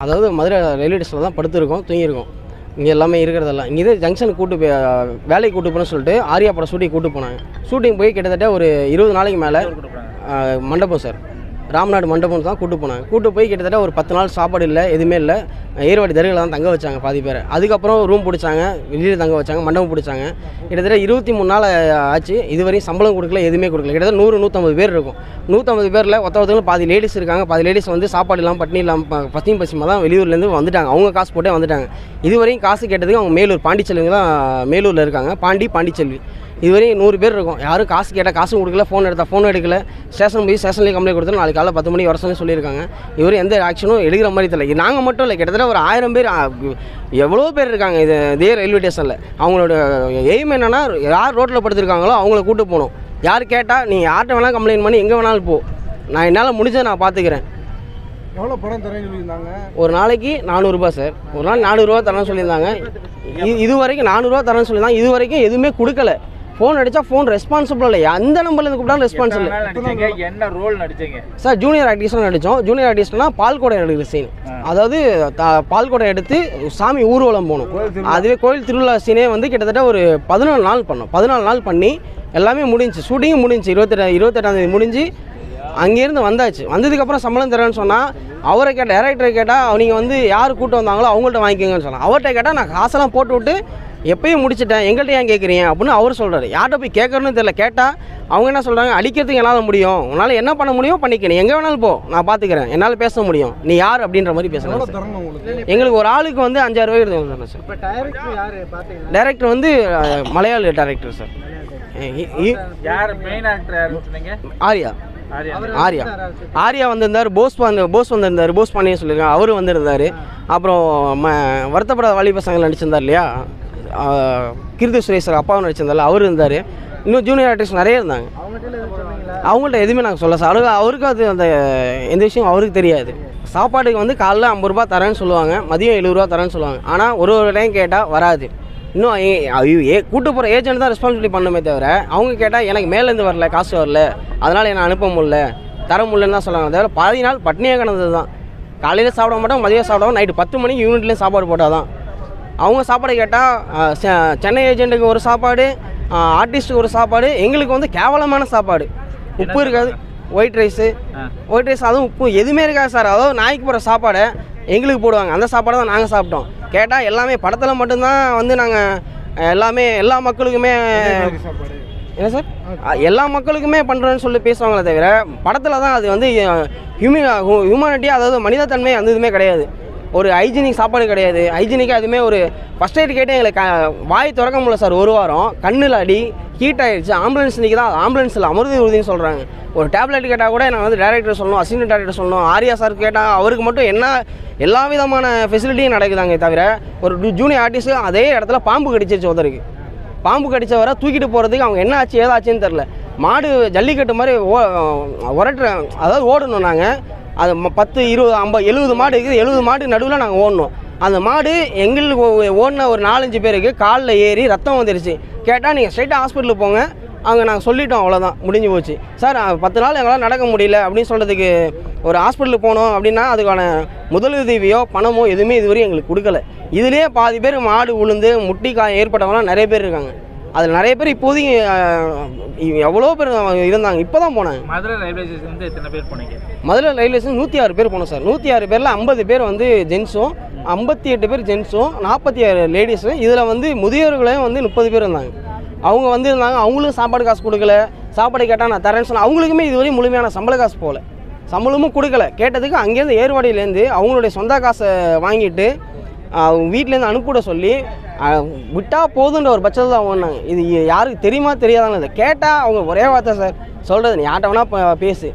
அதாவது மதுரை ரயில்வே ஸ்டேஷனில் தான் படுத்துருக்கோம், தூங்கியிருக்கோம். இங்கே எல்லாமே இருக்கிறதெல்லாம் இங்கே ஜங்ஷனுக்கு கூட்டு போய் வேலைக்கு கூட்டு போகணும்னு சொல்லிட்டு ஆர்யா படம் ஷூட்டிங் கூட்டு போனாங்க. ஷூட்டிங் போய் கிட்டத்தட்ட ஒரு 20 நாளைக்கு மேலே மண்டபம் சார், ராம்நாடு மண்டபம் தான் கூட்டு போனாங்க. கூட்டு போய் கிட்டத்தட்ட ஒரு 10 நாள் சாப்பாடு இல்லை, எதுவுமே இல்லை. ஏர்வாடி தருகில் தான் தங்க வச்சாங்க பாதி பேர். அதுக்கப்புறம் ரூம் பிடிச்சாங்க, வெளியில் தங்க வச்சாங்க, மண்டபம் பிடிச்சாங்க. கிட்டத்தட்ட 23 நாள் ஆச்சு. இதுவரையும் சம்பளம் கொடுக்கல, எதுவுமே கொடுக்கல. கிட்டத்தட்ட 100-150 பேர் இருக்கும். 150 பேரில் ஒருத்தவங்களும் பாதி லேடிஸ் இருக்காங்க. பாதி லேடிஸ் வந்து சாப்பாடு இல்லாமல் பட்டினி இல்லாமல் பசிமா தான் வெளியூர்லேருந்து வந்துட்டாங்க. அவங்க காசு போட்டே வந்துட்டாங்க. இதுவரையும் காசு கேட்டதுக்கு அவங்க மேலூர் பாண்டிச்செல்விங்க தான் மேலூரில் இருக்காங்க. பாண்டிச்செல்வி இதுவரையும் 100 பேர் இருக்கும். யாரும் காசு கேட்டால் காசும் கொடுக்கல, ஃபோன் எடுத்தால் ஃபோன் எடுக்கல. ஸ்டேஷன் போய் ஸ்டேஷன்லேயே கம்ப்ளைண்ட் கொடுத்தா நாளைக்கு காலையில் 10 மணிக்கு வர சொல்லி சொல்லியிருக்காங்க. இவரும் எந்த ஆக்ஷனும் எடுக்கிற மாதிரி தெரியல. நாங்கள் மட்டும் இல்லை, கிட்டத்தட்ட ஒரு 1000 பேர் எவ்வளோ பேர் இருக்காங்க இதே ரயில்வே ஸ்டேஷனில். அவங்களோட எய்ம் என்னென்னா, யார் ரோட்டில் படுத்துருக்காங்களோ அவங்கள கூப்பிட்டு போகணும். யார் கேட்டால் நீ யார்கிட்ட வேணாலும் கம்ப்ளைண்ட் பண்ணி எங்கே வேணாலும் போ, நான் என்னால் முடிஞ்சதை நான் பார்த்துக்கிறேன். எவ்வளோ பணம் தரேன்னு சொல்லியிருந்தாங்க? ஒரு நாளைக்கு 400 ரூபா சார். ஒரு நாள் 400 ரூபா தரேன்னு சொல்லியிருந்தாங்க. இது வரைக்கும் 400 ரூபா தரேன்னு சொல்லியிருந்தாங்க. இது வரைக்கும் எதுவுமே கொடுக்கல. ஃபோன் அடித்தா ஃபோன் ரெஸ்பான்சிபிள் இல்லை. அந்த நம்பர்லேருந்து கூப்பிட்டாலும் ரெஸ்பான்சிபிள். என்ன ரோல் நடிச்சீங்க சார்? ஜூனியர் ஆர்டிஸ்டாக நடித்தோம். ஜூனியர் ஆர்டிஸ்ட்னா பால்கோடை எடுக்கிற சீன். அதாவது பால்கோடை எடுத்து சாமி ஊர்வலம் போகணும். அதுவே கோயில் திருவிழா சீனே வந்து கிட்டத்தட்ட ஒரு 14 நாள் பண்ணோம். 14 நாள் பண்ணி எல்லாமே முடிஞ்சு, ஷூட்டிங்கும் முடிஞ்சு. 28ஆம் தேதி முடிஞ்சு அங்கேருந்து வந்தாச்சு. வந்ததுக்கப்புறம் சம்பளம் தரேன்னு சொன்னால் அவரை கேட்டால், டேரக்டரை கேட்டால் நீங்கள் வந்து யார் கூட்டம் வந்தாங்களோ அவங்கள்ட்ட வாங்கிக்கோங்கன்னு சொன்னால், அவர்கிட்ட கேட்டால் நான் காசெல்லாம் போட்டு விட்டு எப்பயும் முடிச்சிட்டேன், எங்கள்கிட்ட ஏன் கேட்குறீங்க அப்படின்னு அவர் சொல்கிறார். யார்கிட்ட போய் கேட்கறன்னு தெரியல. கேட்டால் அவங்க என்ன சொல்கிறாங்க, அடிக்கிறதுக்கு என்னால் முடியும், உன்னால் என்ன பண்ண முடியும் பண்ணிக்கணும், எங்கே வேணாலும் போ, நான் பார்த்துக்கிறேன், என்னால் பேச முடியும், நீ யார் அப்படின்ற மாதிரி பேசுகிறாங்க. எங்களுக்கு ஒரு ஆளுக்கு வந்து 5000 ரூபாய் எடுத்து சார். இப்போ டைரக்டர் யார் பார்த்தீங்க? டைரக்டர் வந்து மலையாள டைரக்டர் சார். ஆர்யா வந்திருந்தார். போஸ் வந்திருந்தார். போஸ் பண்ணியே சொல்லியிருக்காங்க, அவரும் வந்திருந்தார். அப்புறம் வருத்தப்படாத வாலிப பசங்கள் நடிச்சிருந்தார் இல்லையா, கிருதி சுரேஷ் சார் அப்பாவும் நடிச்சிருந்தார், அவர் இருந்தார். இன்னும் ஜூனியர் ஆர்டிஸ்ட் நிறைய இருந்தாங்க. அவங்கள்ட்ட எதுவுமே நாங்கள் சொல்ல சார். அவருக்கு அது அந்த எந்த விஷயம் அவருக்கு தெரியாது. சாப்பாட்டுக்கு வந்து காலைல 50 ரூபா தரேன்னு சொல்லுவாங்க, மதியம் 70 ரூபா தரேன்னு சொல்லுவாங்க. ஆனால் ஒரு டைம் கேட்டால் வராது. இன்னும் கூட்டு போகிற ஏஜென்ட் தான் ரெஸ்பான்சிபிலிட்டி பண்ணுமே தவிர, அவங்க கேட்டால் எனக்கு மேலேருந்து வரல, காசு வரல, அதனால் என்னை அனுப்ப முடியல, தர முடியலன்னு தான் சொல்லுவாங்க தவிர, பாதி நாள் பட்னியாக கிடந்தது தான். காலையில் சாப்பிட மாட்டோம், மதியம் சாப்பிடுவோம், நைட்டு 10 மணிக்கு யூனிட்லேயும் சாப்பாடு போட்டால் தான். அவங்க சாப்பாடு கேட்டால் சென்னை ஏஜென்ட்டுக்கு ஒரு சாப்பாடு, ஆர்டிஸ்ட்டுக்கு ஒரு சாப்பாடு, எங்களுக்கு வந்து கேவலமான சாப்பாடு. உப்பு இருக்காது, ஒயிட் ரைஸ் அதுவும் உப்பு எதுவுமே இருக்காது சார். அதாவது நாய்க்கு போகிற சாப்பாடை எங்களுக்கு போடுவாங்க. அந்த சாப்பாடை தான் நாங்கள் சாப்பிட்டோம். கேட்டால் எல்லாமே படத்தில் மட்டும்தான் வந்து நாங்கள் எல்லாமே எல்லா மக்களுக்குமே என்ன சார் எல்லா மக்களுக்குமே பண்ணுறோன்னு சொல்லி பேசுவாங்களே தவிர, படத்தில் தான் அது வந்து ஹியூமனிட்டி, அதாவது மனிதத்தன்மை அந்த இதுவுமே கிடையாது. ஒரு ஹைஜீனிக் சாப்பாடு கிடையாது. ஹைஜீனிக்காக எதுவுமே ஒரு ஃபஸ்ட் எய்ட் கேட்டு எங்களுக்கு வாய் திறக்க முடியல சார். ஒரு வாரம் கண்ணில் அடி, ஹீட் ஆகிடுச்சு. ஆம்புலன்ஸ் இன்றைக்கி தான் ஆம்புலன்ஸில் அமிர்த உறுதின்னு சொல்கிறாங்க. ஒரு டேப்லெட் கேட்டால் கூட நான் வந்து டேரக்டர் சொல்லணும், அசிஸ்டன்ட் டேரக்டர் சொல்லணும். ஆர்யா சார் கேட்டால் அவருக்கு மட்டும் என்ன எல்லா விதமான ஃபெசிலிட்டியும் நடக்குதாங்க தவிர, ஒரு ஜூனியர் ஆர்டிஸ்ட்டு அதே இடத்துல பாம்பு கடிச்சிருச்சு. ஒருத்தருக்கு பாம்பு கடிச்ச வர தூக்கிட்டு போகிறதுக்கு அவங்க என்ன ஆச்சு ஏதாச்சுன்னு தெரில. மாடு ஜல்லிக்கட்டு மாதிரி அதாவது ஓடணும். நாங்கள் அது 10, 20, 50, 70 மாடு இருக்குது. 70 மாடு நடுவில் நாங்கள் ஓடணும். அந்த மாடு எங்களுக்கு ஓடின ஒரு 4-5 பேருக்கு காலில் ஏறி ரத்தம் வந்துருச்சு. கேட்டால் நீங்கள் ஸ்ட்ரைட்டாக ஹாஸ்பிட்டலுக்கு போங்க, அங்கே நாங்கள் சொல்லிட்டோம், அவ்வளோதான், முடிஞ்சு போச்சு சார். 10 நாள் எங்களால் நடக்க முடியல அப்படின்னு சொல்கிறதுக்கு ஒரு ஹாஸ்பிட்டலுக்கு போனோம் அப்படின்னா அதுக்கான முதலுதவியோ பணமோ எதுவுமே இதுவரையும் எங்களுக்கு கொடுக்கல. இதுலேயே பாதி பேர் மாடு உளுந்து முட்டி காயம் ஏற்பட்டவங்களாம் நிறைய பேர் இருக்காங்க. அதில் நிறைய பேர் இப்போதைக்கு எவ்வளோ பேர் இருந்தாங்க, இப்போ தான் போனாங்க. மதுரை ரயில்வே ஸ்டேஷன் வந்து எத்தனை பேர் போனீங்க? மதுரை ரயில்வே ஸ்டேஷன் 106 பேர் போனோம் சார். 106 பேரில் 50 பேர் வந்து ஜென்ஸும், 58 பேர் ஜென்ஸும், 46 லேடிஸும். இதில் வந்து முதியோர்களையும் வந்து 30 பேர் இருந்தாங்க. அவங்க வந்து இருந்தாங்க. அவங்களும் சாப்பாடு காசு கொடுக்கல. சாப்பாடு கேட்டால் நான் தரேன்னு சொன்னேன். அவங்களுக்குமே இதுவரையும் முழுமையான சம்பள காசு போகல, சம்பளமும் கொடுக்கல. கேட்டதுக்கு அங்கேருந்து ஏர்வாடியிலேருந்து அவங்களுடைய சொந்த காசை வாங்கிட்டு அவங்க வீட்டிலேருந்து அனுப்பிவிட சொல்லி விட்டால் போதுன்ற ஒரு பட்சத்தை தான் ஓடினாங்க. இது யாருக்கு தெரியுமா தெரியாதாங்க. இதை கேட்டால் அவங்க ஒரே வார்த்தை சார் சொல்கிறது, நீ யார்ட்ட வேணால் பேசு.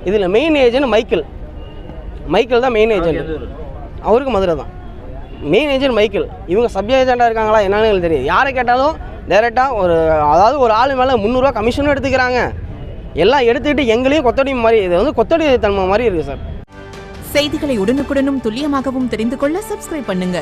இதில் மெயின் ஏஜென்ட் மைக்கேல் தான் மெயின் ஏஜென்ட். அவருக்கு மதுரை தான் மெயின் ஏஜென்ட் மைக்கேல். இவங்க சப் ஏஜெண்டாக இருக்காங்களா என்னன்னு எனக்கு தெரியாது. யாரை கேட்டாலும் டைரெக்டாக அதாவது ஒரு ஆள் மேலே 300 ரூபா கமிஷனும் எடுத்துக்கிறாங்க. எல்லாம் எடுத்துக்கிட்டு எங்களையும் கொத்தடி மாதிரி, இது வந்து கொத்தடி தன்மை மாதிரி இருக்குது சார். செய்திகளை உடனுக்குடனும் துல்லியமாகவும் தெரிந்து கொள்ள சப்ஸ்கிரைப் பண்ணுங்க.